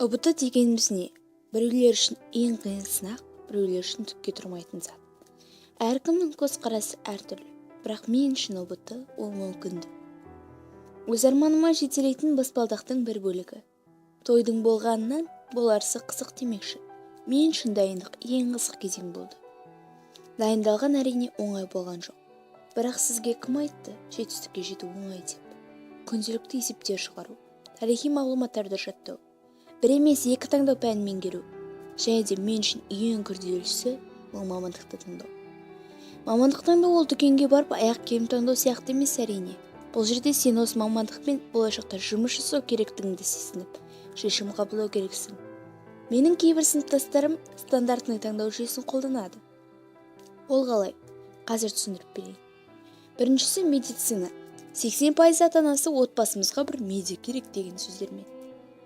ұбт дегеніміз не? Біреулер үшін ең қиын сынақ, біреулер үшін түкке тұрмайтын зат. Әркімнің көзқарасы әртүрлі, бірақ мен үшін ұбт ол мүмкінді. Өз арманыма жетелейтін баспалдақтың бір бөлігі. Тойдың болғанынан боларсы қызық демекші. Мен үшін дайындық ең қызық кезең болды. Дайындалған әрине оңай болған жоқ. Бірақ сізге кім айтты жетістікке жету оңай деп? Күнделікті есептер шығару, тарихи мағлұматтарды жаттау, бір емес екі таңдау пәнін меңгеру, және де мен үшін ең күрделісі ол мамандықты таңдау. Мамандық таңдау ол дүкенге барып аяқ киім таңдау сияқты емес әрине. Бұл жерде сен осы мамандықпен болашақта жұмыс жасау керектігіңді сезініп, шешім қабылдау керексің. Менің кейбір сыныптастарым стандартный таңдау жүйесін қолданады. Ол қалай? Қазір түсіндіріп берейін. Біріншісі медицина. 80% ата-анасы отбасымызға бір медик керек деген сөздермен.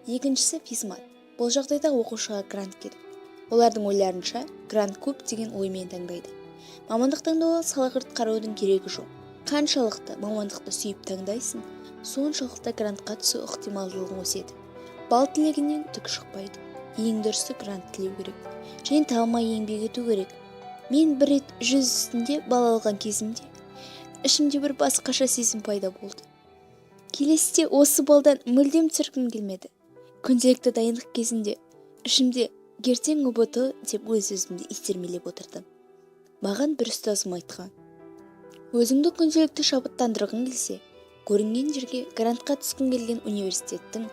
Екіншісі физмат. Бұл жағдайда оқушыға грант керек. Олардың ойларынша грант көп деген оймен таңдайды. Мамандық таңдауға салғырт қараудың керегі жоқ. Қаншалықты мамандықты сүйіп таңдайсың, соншалықты грантқа түсу ықтималдылығың өседі. Бал тілегінен түк шықпайды. Ең дұрысы грант тілеу керек. Және талмай еңбек ету керек. Мен бір рет 100 үстінде бал алған кезімде ішімде бір басқаша сезім пайда болды. Келесіде осы балдан мүлдем түсіргім келмеді. Күнделікті дайындық кезінде ішімде ертең ұбт деп өз-өзімді итермелеп отырдым. Маған бір ұстазым айтқан: өзіңді күнделікті шабыттандырғың келсе, көрінген жерге грантқа түскің келген университеттің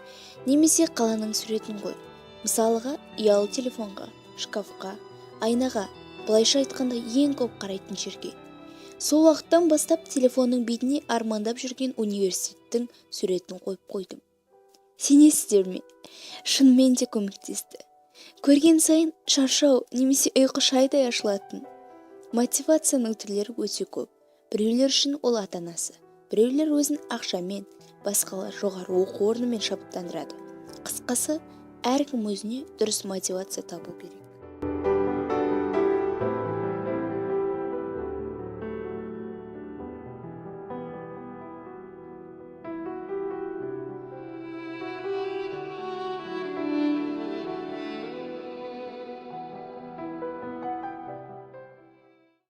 немесе қаланың суретін қой. Мысалыға, ұялы телефонға, шкафқа, айнаға, былайша айтқанда ең көп қарайтын жерге. Сол уақыттан бастап телефонның бетіне армандап жүрген университеттің суретін қойып қойдым. Сенесіздер ме? Шынымен де көмектесті. Көрген сайын шаршау немесе ұйқы шайдай ашылатын. Мотивацияның түрлері өте көп. Біреулер үшін ол ата-анасы, біреулер өзін ақшамен, басқалар жоғары оқу орнымен шабыттандырады. Қысқасы, әркім өзіне дұрыс мотивация табу керек.